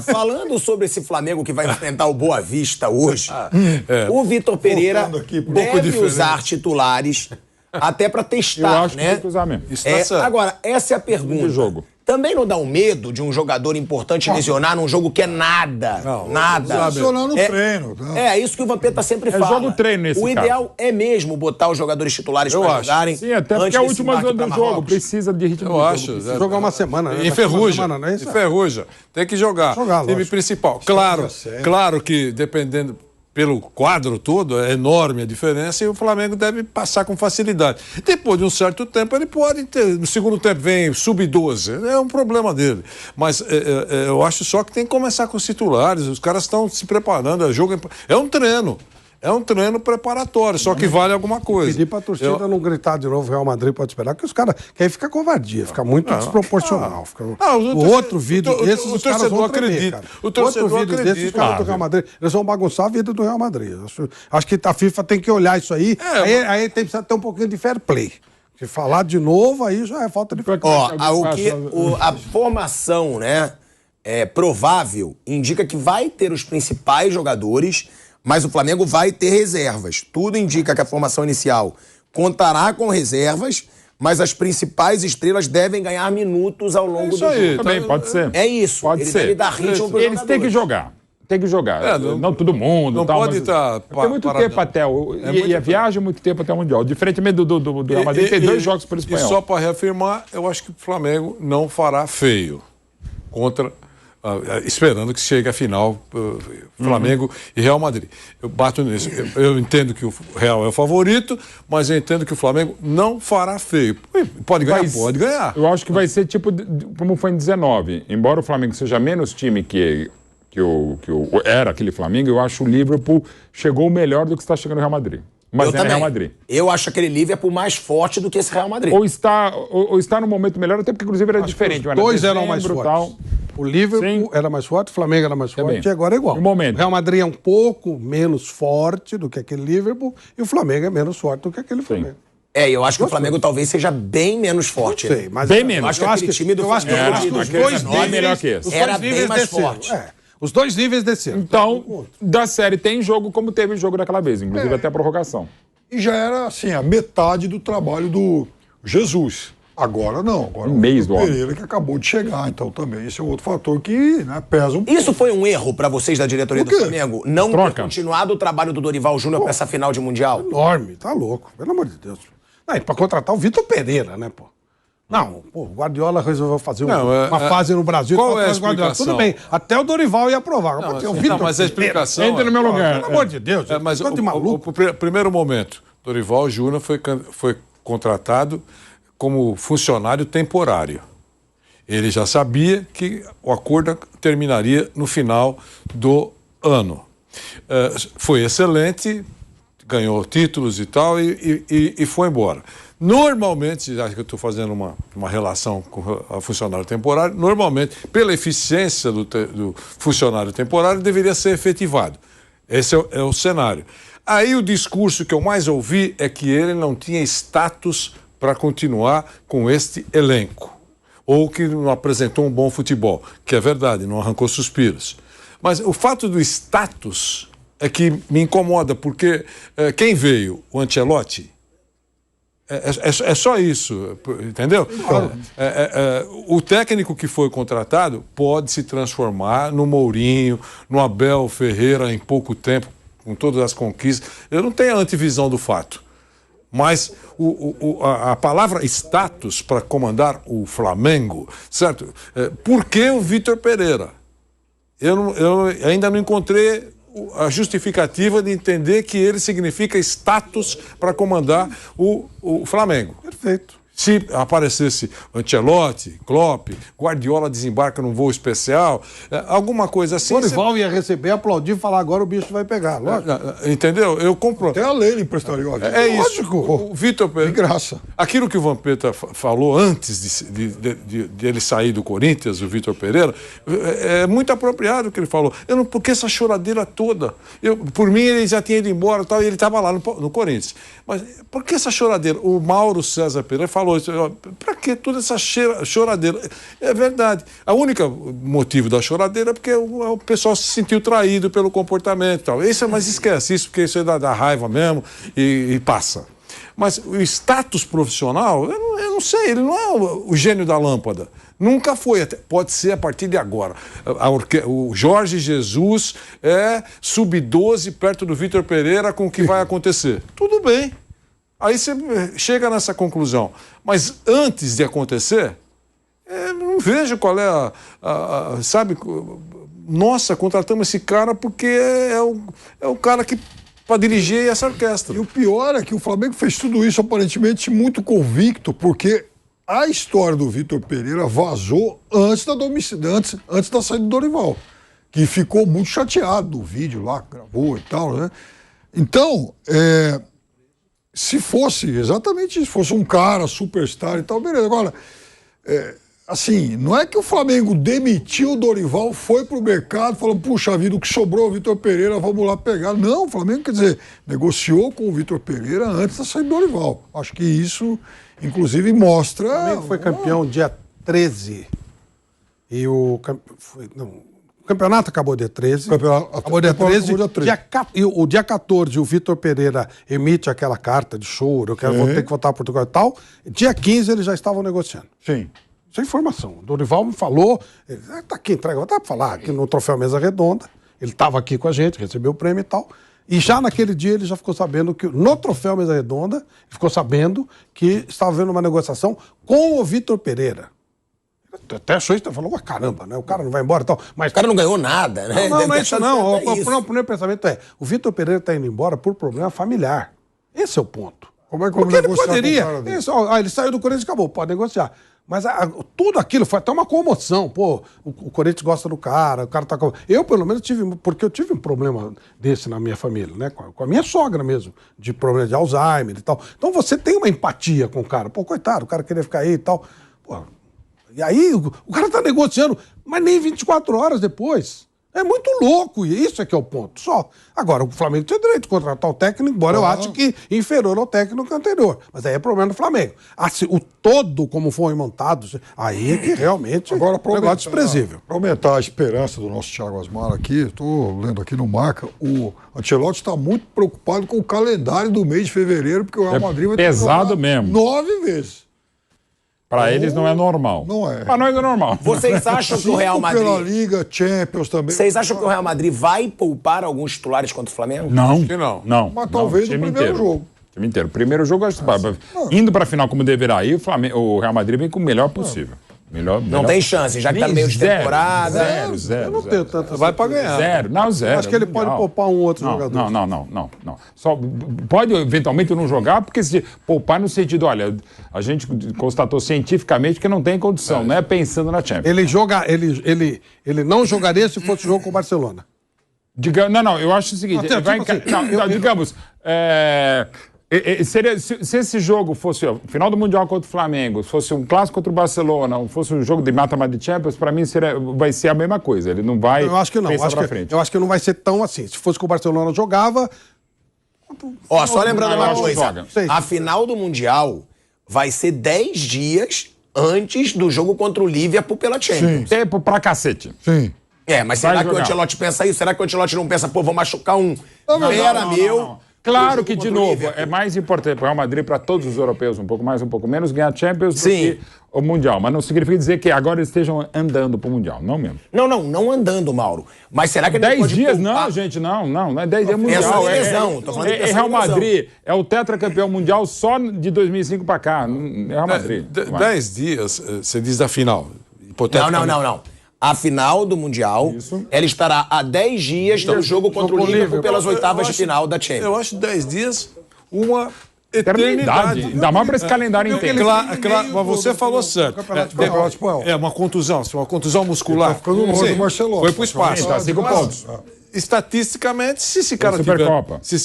Falando sobre esse Flamengo que vai enfrentar o Boa Vista hoje, o Vitor Pereira deve usar titulares até para testar, eu acho né? que tem que usar mesmo. Agora, essa é a pergunta. Jogo. Também não dá um medo de um jogador importante lesionar num jogo que é nada? Nada. Lesionando no treino. É isso que o Vampeta sempre fala. Jogo treino nesse O ideal é mesmo botar os jogadores titulares para jogarem. Sim, até porque é a última zona do jogo. Precisa de ritmo. Eu acho. Precisa jogar uma semana, né? Enferruja. Tem que jogar. Time principal. Claro que dependendo pelo quadro todo, é enorme a diferença e o Flamengo deve passar com facilidade. Depois de um certo tempo, ele pode ter, no segundo tempo vem sub-12, é um problema dele. Mas eu acho só que tem que começar com os titulares, os caras estão se preparando, é um treino. É um treino preparatório, só que vale alguma coisa. Pedir pra torcida não gritar de novo, Real Madrid pode esperar, porque os caras, que aí fica covardia, fica muito desproporcional. O outro vídeo desses, os caras vão tremer, cara. O torcedor acredita. Desses, os caras do Real Madrid, eles vão bagunçar a vida do Real Madrid. Acho que a FIFA tem que olhar isso aí, aí tem que ter um pouquinho de fair play. Se falar de novo, aí já é falta de fair play. A formação, né, provável, indica que vai ter os principais jogadores, mas o Flamengo vai ter reservas. Tudo indica que a formação inicial contará com reservas, mas as principais estrelas devem ganhar minutos ao longo do jogo. Também pode ser. É isso. Pode ser. Deve dar ritmo para eles têm que jogar. Tem que jogar. Não todo mundo. Não pode estar. Tem muito tempo até. E a viagem muito tempo até o Mundial. Diferentemente do Real Madrid, tem 2 jogos por espanhol. E só para reafirmar, eu acho que o Flamengo não fará feio contra. Esperando que chegue a final Flamengo e Real Madrid. Eu bato nisso. Eu entendo que o Real é o favorito, mas eu entendo que o Flamengo não fará feio. Pode ganhar? Pode ganhar. Eu acho que vai ser tipo como foi em 19. Embora o Flamengo seja menos time que era aquele Flamengo, eu acho o Liverpool chegou melhor do que está chegando o Real Madrid. Mas é Real Madrid. Eu acho aquele Liverpool mais forte do que esse Real Madrid. Ou está no momento melhor, até porque inclusive era diferente. Os dois eram mais fortes. O Liverpool era mais forte, o Flamengo era mais forte e agora é igual. O Real Madrid é um pouco menos forte do que aquele Liverpool e o Flamengo é menos forte do que aquele Flamengo. Eu acho que o Flamengo talvez seja bem menos forte. Sei, mas bem menos. Eu acho que aquele time do Flamengo os dois níveis melhor que esse. Era bem mais forte. Os 2 níveis desceram. Então, da série tem jogo como teve jogo daquela vez, inclusive até a prorrogação. E já era, assim, a metade do trabalho do Jesus. Agora não. Agora o Pereira que acabou de chegar. Então também esse é outro fator que pesa um pouco. Isso foi um erro para vocês da diretoria do Flamengo? Não ter continuado o trabalho do Dorival Júnior para essa final de Mundial? Enorme, tá louco. Pelo amor de Deus. Para contratar o Vitor Pereira, né, pô? Não, o Guardiola resolveu fazer uma fase no Brasil. Qual é a explicação? Tudo bem, até o Dorival ia aprovar. Mas a explicação... Entra no meu lugar. Pelo amor de Deus, mas o primeiro momento, Dorival Júnior foi contratado como funcionário temporário. Ele já sabia que o acordo terminaria no final do ano. Foi excelente, ganhou títulos e tal, e foi embora. Normalmente, já que eu estou fazendo uma relação com a funcionário temporário, normalmente, pela eficiência do funcionário temporário, deveria ser efetivado. Esse é o cenário. Aí o discurso que eu mais ouvi é que ele não tinha status para continuar com este elenco, ou que não apresentou um bom futebol, que é verdade, não arrancou suspiros. Mas o fato do status é que me incomoda, porque quem veio? O Ancelotti? É só isso, entendeu? O técnico que foi contratado pode se transformar no Mourinho, no Abel Ferreira em pouco tempo, com todas as conquistas. Eu não tenho a antevisão do fato. Mas a palavra status para comandar o Flamengo, certo? Por que o Vitor Pereira? Eu ainda não encontrei a justificativa de entender que ele significa status para comandar o Flamengo. Perfeito. Se aparecesse Ancelotti, Klopp, Guardiola desembarca num voo especial, alguma coisa assim... O Dorival ia receber, aplaudir e falar, agora o bicho vai pegar, lógico. Entendeu? Eu compro... Até a lei ele emprestaria. É isso. O Vitor Pereira... De graça. Aquilo que o Vampeta falou antes de ele sair do Corinthians, o Vitor Pereira, é muito apropriado o que ele falou. Por que essa choradeira toda? Por mim, ele já tinha ido embora e tal, e ele estava lá no Corinthians. Mas por que essa choradeira? O Mauro César Pereira falou falou isso. Para que toda essa choradeira? É verdade. A única motivo da choradeira é porque o pessoal se sentiu traído pelo comportamento e tal. Mas esquece isso, porque isso é da raiva mesmo e passa. Mas o status profissional, eu não sei, ele não é o gênio da lâmpada. Nunca foi, pode ser a partir de agora. O Jorge Jesus é sub-12 perto do Vitor Pereira com o que vai acontecer. Tudo bem. Aí você chega nessa conclusão. Mas antes de acontecer, não vejo qual é sabe, nossa, contratamos esse cara porque é o cara que para dirigir essa orquestra. E o pior é que o Flamengo fez tudo isso aparentemente muito convicto, porque a história do Vitor Pereira vazou antes da saída do Dorival, que ficou muito chateado do vídeo lá, gravou e tal, né? Então, se fosse exatamente isso, fosse um cara superstar e tal, beleza. Agora, assim, não é que o Flamengo demitiu o Dorival, foi pro mercado, falou, puxa vida, o que sobrou o Vitor Pereira, vamos lá pegar. Não, o Flamengo, quer dizer, negociou com o Vitor Pereira antes da saída do Dorival. Acho que isso, inclusive, mostra... O Flamengo foi campeão dia 13. E o campeonato acabou dia 13. Acabou dia 13. O dia 14, o Vitor Pereira emite aquela carta de choro, vou ter que voltar a Portugal e tal. Dia 15, eles já estavam negociando. Sim. Isso é informação. O Dorival me falou, tá aqui, entrega, dá pra falar, aqui no Troféu Mesa Redonda, ele estava aqui com a gente, recebeu o prêmio e tal, e já naquele dia ele já ficou sabendo que, no Troféu Mesa Redonda, ele ficou sabendo que estava havendo uma negociação com o Vitor Pereira. Até achou isso, falou, caramba, né? O cara não vai embora e tal. Mas o cara não ganhou nada, né? Não é isso não. O primeiro pensamento o Vitor Pereira está indo embora por problema familiar. Esse é o ponto. Como é que porque ele poderia... ele saiu do Corinthians e acabou, pode negociar. Mas tudo aquilo foi até uma comoção. Pô, o Corinthians gosta do cara, o cara tá... Eu, pelo menos, porque eu tive um problema desse na minha família, né? Com a minha sogra mesmo, de problema de Alzheimer e tal. Então você tem uma empatia com o cara. Pô, coitado, o cara queria ficar aí e tal. Pô, e aí o cara tá negociando, mas nem 24 horas depois. É muito louco, e isso é que é o ponto, só. Agora, o Flamengo tem direito de contratar o técnico, embora eu ache que inferior ao técnico anterior. Mas aí é problema do Flamengo. O todo, como foi montado, aí é que realmente agora, é um negócio desprezível. Para aumentar a esperança do nosso Thiago Asmar aqui, estou lendo aqui no Marca, o Ancelotti está muito preocupado com o calendário do mês de fevereiro, porque o Real Madrid vai ter pesado mesmo. 9 vezes. Para eles não é normal. Não é. Para nós é normal. Vocês acham que o Real Madrid... pela Liga, Champions também. Vocês acham que o Real Madrid vai poupar alguns titulares contra o Flamengo? Não. Não. Mas talvez no primeiro jogo. O time inteiro. Primeiro jogo, indo para a final como deverá ir, o Real Madrid vem com o melhor possível. Não tem chance, já que tá no meio de temporada. Zero. Eu não tenho tanta... Vai para ganhar. Zero. Acho que ele pode poupar um outro jogador. Não. Só pode eventualmente não jogar, porque se poupar no sentido, olha, a gente constatou cientificamente que não tem condição, não é pensando na Champions. Ele não jogaria se fosse jogo com o Barcelona. Eu acho o seguinte, digamos, se esse jogo fosse o final do Mundial contra o Flamengo, fosse um clássico contra o Barcelona, fosse um jogo de mata-mata de Champions, para mim vai ser a mesma coisa. Ele não vai pensar pra frente. Eu acho que não vai ser tão assim. Se fosse que o Barcelona jogava... Só lembrando uma coisa. A final do Mundial vai ser 10 dias antes do jogo contra o Liverpool pela Champions. Tempo pra cacete. Sim. Mas será que o Ancelotti pensa isso? Será que o Ancelotti não pensa, vou machucar um fera meu... Claro que, de novo, é mais importante para o Real Madrid, para todos os europeus, um pouco mais, um pouco menos, ganhar Champions do que o Mundial. Mas não significa dizer que agora eles estejam andando para o Mundial, não mesmo. Não andando, Mauro. Mas será que ele 10 dias? Poupar? Não, gente, não é 10 dias Mundial. Real Madrid é o tetracampeão mundial só de 2005 para cá. É Real Madrid. 10 dias, você diz da final. Não. A final do Mundial, ela estará a 10 dias do jogo contra o Liverpool pelas oitavas de final da Champions. Eu acho 10 dias uma eternidade. Ainda mais para esse calendário inteiro. Claro, mas você falou certo. É uma contusão muscular. Tá ficando longe do Marcelo. Foi pro espaço. Tá 5 pontos. Estatisticamente, se esse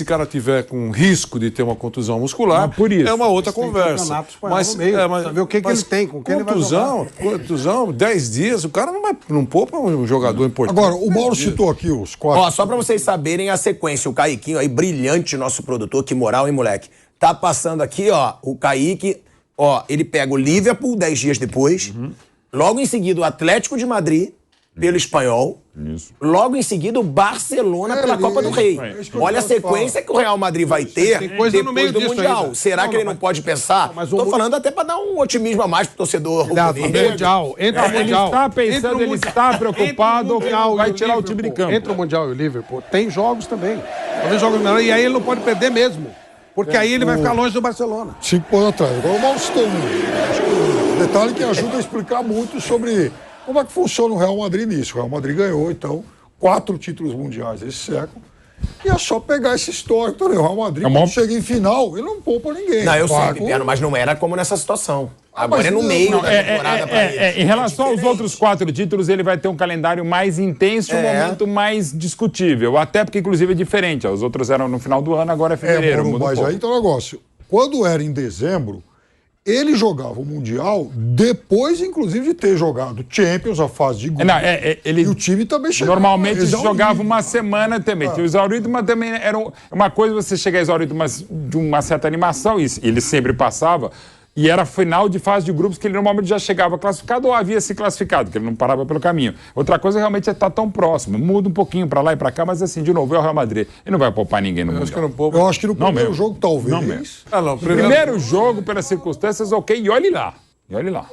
cara tiver com risco de ter uma contusão muscular, é uma outra conversa. Mas ver o que ele tem, com quem ele vai jogar. Contusão, 10 dias, o cara não poupa um jogador importante. Agora, o Mauro citou aqui os 4. Só pra vocês saberem a sequência, o Caiquinho aí, brilhante, nosso produtor, que moral, hein, moleque? Tá passando aqui, o Kaique Ó, ele pega o Liverpool 10 dias depois. Logo em seguida, o Atlético de Madrid, pelo Espanhol. Isso. Logo em seguida, o Barcelona pela Copa do Rei. Olha a sequência que o Real Madrid vai ter Tem coisa depois no meio do disso Mundial. ainda. Será que ele não pode pensar? mas Tô o falando até pra dar um otimismo a mais pro torcedor rubro-negro. Mundial, entra o Ele Mundial. está pensando, Entra o ele Mundial. está preocupado Entra o Mundial vai e tirar o time de Liverpool. campo. Entra o Mundial e o Liverpool. Tem jogos também. Talvez jogos melhores. E aí ele não pode perder mesmo. Porque aí ele vai ficar longe do Barcelona. 5 pontos atrás. Agora o Maustão. Acho que o detalhe que ajuda a explicar muito sobre como é que funciona o Real Madrid nisso. O Real Madrid ganhou, então, 4 títulos mundiais esse século. E é só pegar esse histórico também. O Real Madrid, quando chega em final, ele não poupa ninguém. Não, eu sei, Paga Piperno, mas não era como nessa situação. Agora mas é no não, meio não, da temporada pra eles. Em relação É aos diferente. outros 4 títulos, ele vai ter um calendário mais intenso e um momento mais discutível. Até porque, inclusive, é diferente. Os outros eram no final do ano, agora é fevereiro. muda um mas pouco. aí tem um negócio. Quando era em dezembro, ele jogava o Mundial depois, inclusive, de ter jogado Champions, a fase de grupo. Não, ele E o time também chegava normalmente exaurido. jogava uma semana também. Tinha o exaurido, mas também era uma coisa você chegar exaurido de uma certa animação, e ele sempre passava, e era final de fase de grupos que ele normalmente já chegava classificado ou havia se classificado, que ele não parava pelo caminho. Outra coisa realmente é estar tão próximo. Muda um pouquinho pra lá e pra cá, mas assim, de novo, é o Real Madrid. Ele não vai poupar ninguém no Acho que Mundial. não poupa. Eu acho que no Não primeiro mesmo. jogo, talvez. Não mesmo. Ah, não. Primeiro jogo, pelas circunstâncias, ok, e olhe lá. E olhe lá.